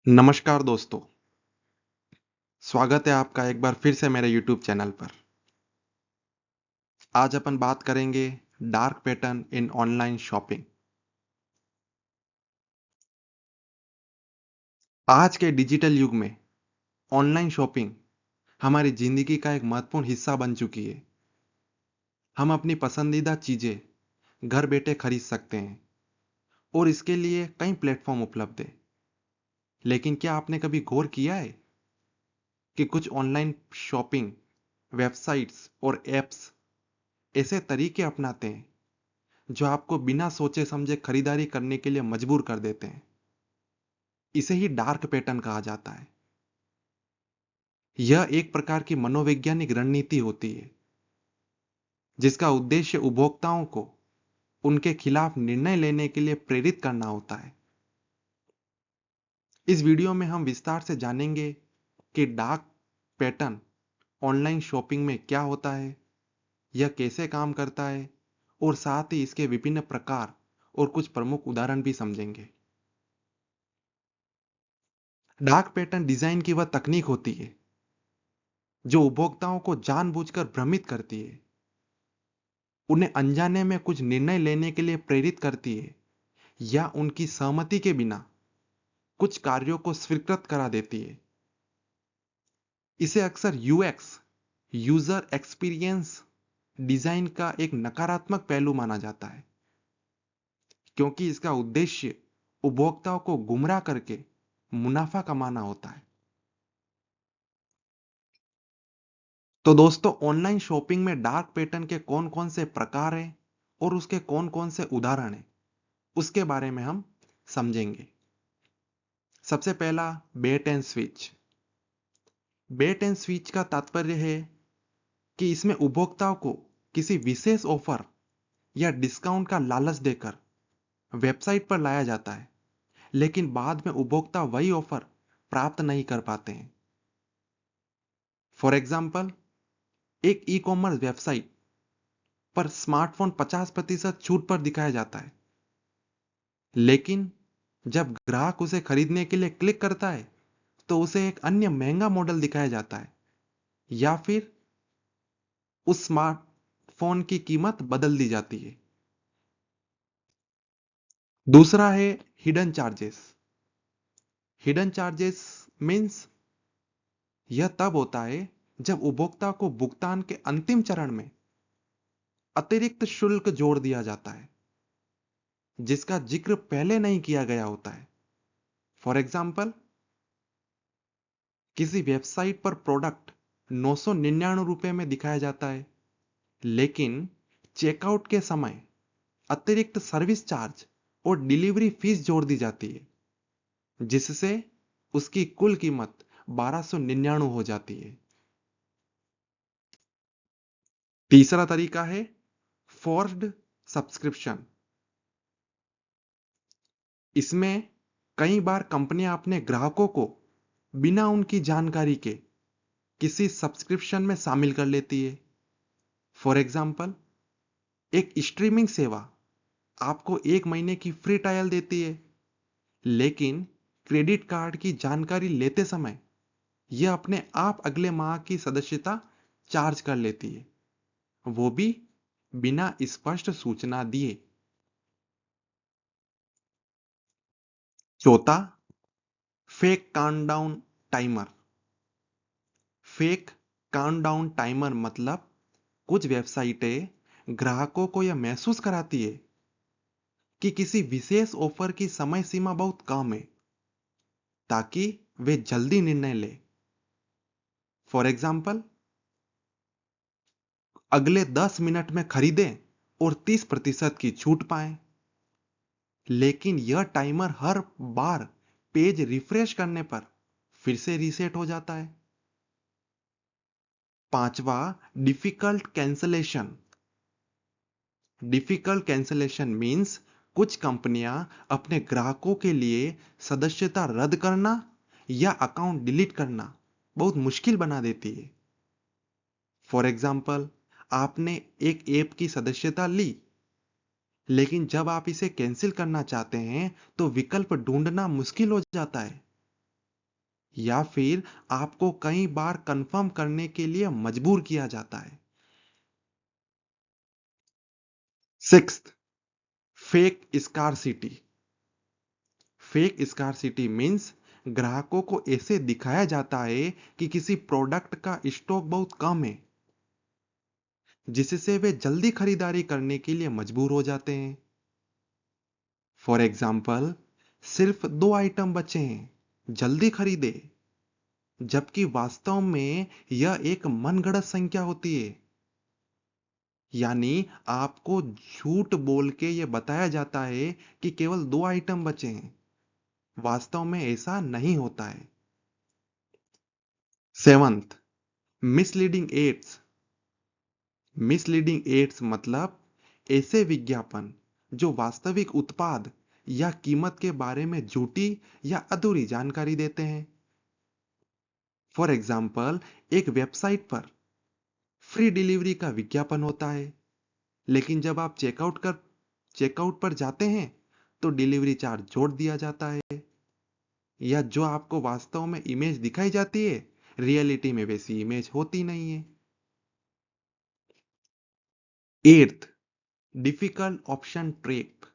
नमस्कार दोस्तों, स्वागत है आपका एक बार फिर से मेरे YouTube चैनल पर। आज अपन बात करेंगे dark pattern in online shopping. आज के डिजिटल युग में ऑनलाइन शॉपिंग हमारी जिंदगी का एक महत्वपूर्ण हिस्सा बन चुकी है। हम अपनी पसंदीदा चीजें घर बैठे खरीद सकते हैं और इसके लिए कई प्लेटफॉर्म उपलब्ध है। लेकिन क्या आपने कभी गौर किया है कि कुछ ऑनलाइन शॉपिंग वेबसाइट्स और एप्स ऐसे तरीके अपनाते हैं जो आपको बिना सोचे समझे खरीदारी करने के लिए मजबूर कर देते हैं। इसे ही डार्क पैटर्न कहा जाता है। यह एक प्रकार की मनोवैज्ञानिक रणनीति होती है जिसका उद्देश्य उपभोक्ताओं को उनके खिलाफ निर्णय लेने के लिए प्रेरित करना होता है। इस वीडियो में हम विस्तार से जानेंगे कि डार्क पैटर्न ऑनलाइन शॉपिंग में क्या होता है, यह कैसे काम करता है और साथ ही इसके विभिन्न प्रकार और कुछ प्रमुख उदाहरण भी समझेंगे। डार्क पैटर्न डिजाइन की वह तकनीक होती है जो उपभोक्ताओं को जानबूझकर भ्रमित करती है, उन्हें अनजाने में कुछ निर्णय लेने के लिए प्रेरित करती है या उनकी सहमति के बिना कुछ कार्यों को स्वीकृत करा देती है। इसे अक्सर यूएक्स यूजर एक्सपीरियंस डिजाइन का एक नकारात्मक पहलू माना जाता है क्योंकि इसका उद्देश्य उपभोक्ताओं को गुमराह करके मुनाफा कमाना होता है। तो दोस्तों, ऑनलाइन शॉपिंग में डार्क पैटर्न के कौन कौन से प्रकार हैं और उसके कौन कौन से उदाहरण हैं, उसके बारे में हम समझेंगे। सबसे पहला, bait and switch. Bait and switch का तात्पर्य है कि इसमें उपभोक्ताओं को किसी विशेष ऑफर या डिस्काउंट का लालच देकर वेबसाइट पर लाया जाता है, लेकिन बाद में उपभोक्ता वही ऑफर प्राप्त नहीं कर पाते हैं। फॉर एग्जाम्पल, एक ई कॉमर्स वेबसाइट पर स्मार्टफोन 50% छूट पर दिखाया जाता है, लेकिन जब ग्राहक उसे खरीदने के लिए क्लिक करता है तो उसे एक अन्य महंगा मॉडल दिखाया जाता है या फिर उस स्मार्टफोन की कीमत बदल दी जाती है। दूसरा है hidden charges. Hidden charges means यह तब होता है जब उपभोक्ता को भुगतान के अंतिम चरण में अतिरिक्त शुल्क जोड़ दिया जाता है जिसका जिक्र पहले नहीं किया गया होता है। फॉर एग्जाम्पल, किसी वेबसाइट पर प्रोडक्ट 999 में दिखाया जाता है, लेकिन चेकआउट के समय अतिरिक्त सर्विस चार्ज और डिलीवरी फीस जोड़ दी जाती है जिससे उसकी कुल कीमत 1299 हो जाती है। तीसरा तरीका है फोर्स्ड सब्सक्रिप्शन। इसमें कई बार कंपनियां अपने ग्राहकों को बिना उनकी जानकारी के किसी सब्सक्रिप्शन में शामिल कर लेती है। फॉर एग्जाम्पल, एक स्ट्रीमिंग सेवा आपको 1 महीने की फ्री ट्रायल देती है, लेकिन क्रेडिट कार्ड की जानकारी लेते समय यह अपने आप अगले माह की सदस्यता चार्ज कर लेती है, वो भी बिना स्पष्ट सूचना दिए। चौथा, fake countdown timer. Fake countdown timer मतलब कुछ वेबसाइटें ग्राहकों को यह महसूस कराती है कि किसी विशेष ऑफर की समय सीमा बहुत कम है ताकि वे जल्दी निर्णय लें। फॉर एग्जाम्पल, अगले 10 मिनट में खरीदें और 30% की छूट पाएं। लेकिन यह टाइमर हर बार पेज रिफ्रेश करने पर फिर से रीसेट हो जाता है। पांचवा, difficult cancellation. Difficult cancellation means कुछ कंपनियां अपने ग्राहकों के लिए सदस्यता रद्द करना या अकाउंट डिलीट करना बहुत मुश्किल बना देती है। फॉर एग्जाम्पल, आपने एक ऐप की सदस्यता ली, लेकिन जब आप इसे कैंसिल करना चाहते हैं तो विकल्प ढूंढना मुश्किल हो जाता है। या फिर आपको कई बार कंफर्म करने के लिए मजबूर किया जाता है। Sixth, fake scarcity. Fake scarcity means ग्राहकों को ऐसे दिखाया जाता है कि किसी प्रोडक्ट का स्टॉक बहुत कम है, जिससे वे जल्दी खरीदारी करने के लिए मजबूर हो जाते हैं। फॉर एग्जाम्पल, सिर्फ 2 आइटम बचे हैं, जल्दी खरीदे, जबकि वास्तव में यह एक मनगढ़ंत संख्या होती है। यानी आपको झूठ बोल के यह बताया जाता है कि केवल 2 आइटम बचे हैं, वास्तव में ऐसा नहीं होता है। Seventh, misleading ads. Misleading ads मतलब ऐसे विज्ञापन जो वास्तविक उत्पाद या कीमत के बारे में झूठी या अधूरी जानकारी देते हैं। फॉर एग्जाम्पल, एक वेबसाइट पर फ्री डिलीवरी का विज्ञापन होता है, लेकिन जब आप चेकआउट पर जाते हैं तो डिलीवरी चार्ज जोड़ दिया जाता है, या जो आपको वास्तव में इमेज दिखाई जाती है, रियलिटी में वैसी इमेज होती नहीं है। Eighth, difficult option trap.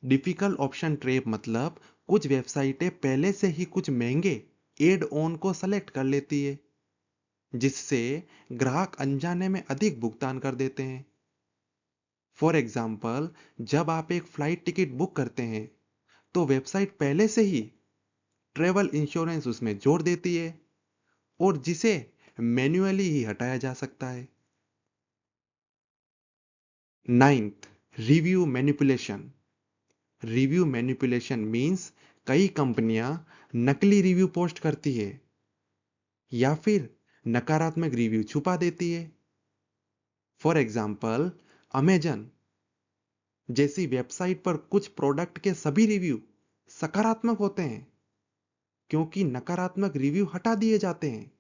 Difficult option trap मतलब कुछ वेबसाइटें पहले से ही कुछ महंगे एड ऑन को सेलेक्ट कर लेती है, जिससे ग्राहक अनजाने में अधिक भुगतान कर देते हैं। फॉर एग्जाम्पल, जब आप एक फ्लाइट टिकट बुक करते हैं तो वेबसाइट पहले से ही ट्रेवल इंश्योरेंस उसमें जोड़ देती है, और जिसे मैन्युअली ही हटाया जा सकता है। Ninth, review manipulation. Review manipulation means कई कंपनियां नकली रिव्यू पोस्ट करती है या फिर नकारात्मक रिव्यू छुपा देती है। फॉर एग्जाम्पल, अमेजन जैसी वेबसाइट पर कुछ प्रोडक्ट के सभी रिव्यू सकारात्मक होते हैं, क्योंकि नकारात्मक रिव्यू हटा दिए जाते हैं।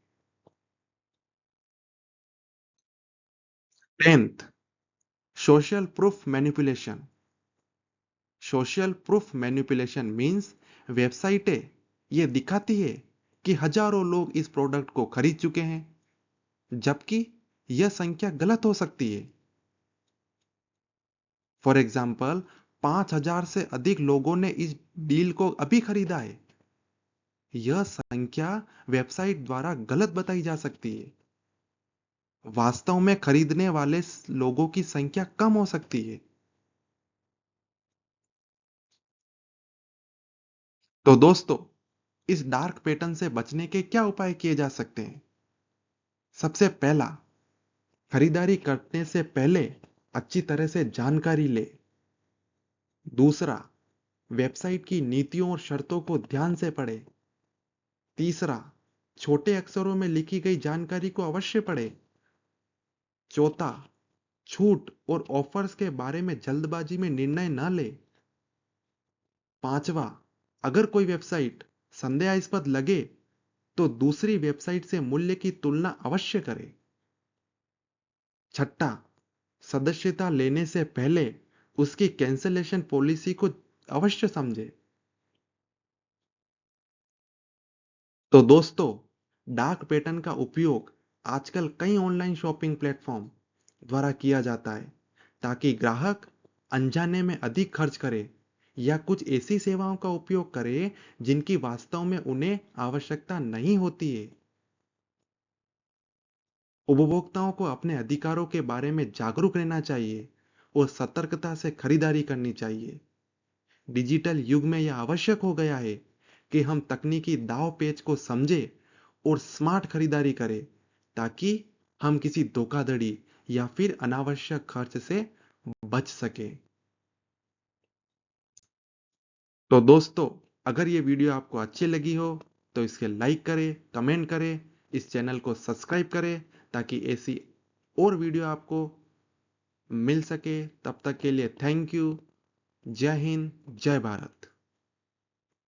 10th, social proof manipulation. Social proof manipulation means वेबसाइटें ये दिखाती है कि हजारों लोग इस प्रोडक्ट को खरीद चुके हैं, जबकि यह संख्या गलत हो सकती है। फॉर एग्जाम्पल, 5,000 से अधिक लोगों ने इस डील को अभी खरीदा है। यह संख्या वेबसाइट द्वारा गलत बताई जा सकती है। वास्तव में खरीदने वाले लोगों की संख्या कम हो सकती है। तो दोस्तों, इस डार्क पैटर्न से बचने के क्या उपाय किए जा सकते हैं? सबसे पहला, खरीदारी करने से पहले अच्छी तरह से जानकारी ले। दूसरा, वेबसाइट की नीतियों और शर्तों को ध्यान से पढ़े। तीसरा, छोटे अक्षरों में लिखी गई जानकारी को अवश्य पढ़े। चौथा, छूट और ऑफर्स के बारे में जल्दबाजी में निर्णय न ले। पांचवा, अगर कोई वेबसाइट संदेहास्पद लगे तो दूसरी वेबसाइट से मूल्य की तुलना अवश्य करें। छठा, सदस्यता लेने से पहले उसकी कैंसलेशन पॉलिसी को अवश्य समझे। तो दोस्तों, डार्क पैटर्न का उपयोग आजकल कई ऑनलाइन शॉपिंग प्लेटफॉर्म द्वारा किया जाता है, ताकि ग्राहक अनजाने में अधिक खर्च करे या कुछ ऐसी सेवाओं का उपयोग करे जिनकी वास्तव में उन्हें आवश्यकता नहीं होती है। उपभोक्ताओं को अपने अधिकारों के बारे में जागरूक रहना चाहिए और सतर्कता से खरीदारी करनी चाहिए। डिजिटल युग में यह आवश्यक हो गया है कि हम तकनीकी दांव पेच को समझें और स्मार्ट खरीदारी करें, ताकि हम किसी धोखाधड़ी या फिर अनावश्यक खर्च से बच सके। तो दोस्तों, अगर ये वीडियो आपको अच्छी लगी हो तो इसे लाइक करें, कमेंट करें, इस चैनल को सब्सक्राइब करें, ताकि ऐसी और वीडियो आपको मिल सके। तब तक के लिए थैंक यू। जय हिंद, जय भारत।